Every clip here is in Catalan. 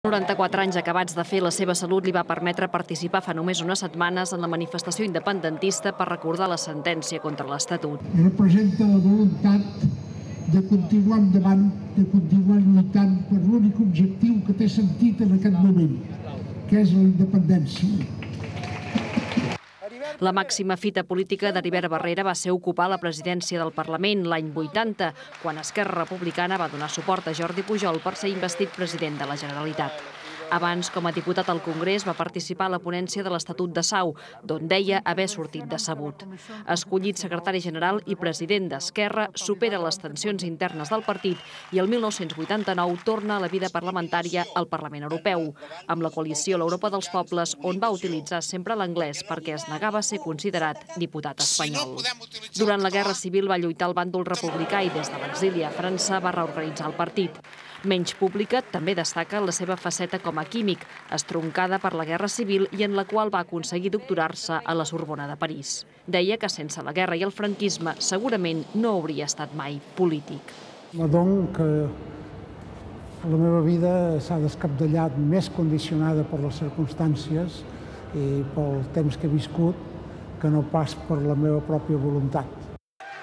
94 anys acabats de fer, la seva salut li va permetre participar fa només unes setmanes en la manifestació independentista per recordar la sentència contra l'Estatut. Representa la voluntat de continuar endavant, de continuar lluitant per l'únic objectiu que té sentit en aquest moment, que és la independència. La màxima fita política de Ribera Barrera va ser ocupar la presidència del Parlament l'any 80, quan Esquerra Republicana va donar suport a Jordi Pujol per ser investit president de la Generalitat. Abans, com a diputat al Congrés, va participar a la ponència de l'Estatut de Sau, d'on deia haver sortit decebut. Escollit secretari general i president d'Esquerra, supera les tensions internes del partit i el 1989 torna a la vida parlamentària al Parlament Europeu, amb la coalició l'Europa dels Pobles, on va utilitzar sempre l'anglès perquè es negava a ser considerat diputat espanyol. Durant la Guerra Civil va lluitar al bàndol republicà i des de l'exili a França va reorganitzar el partit. Menys pública, també destaca la seva faceta com a químic, estroncada per la Guerra Civil i en la qual va aconseguir doctorar-se a la Sorbona de París. Deia que sense la guerra i el franquisme segurament no hauria estat mai polític. M'adono que la meva vida s'ha descabdellat més condicionada per les circumstàncies i pel temps que he viscut que no pas per la meva pròpia voluntat.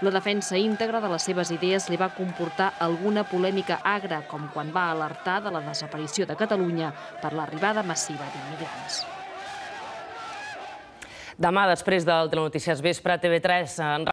La defensa íntegra de les seves idees li va comportar alguna polèmica agra, com quan va alertar de la desaparició de Catalunya per l'arribada massiva d'immigrants. Demà, després del Telenotícies Vespre, TV3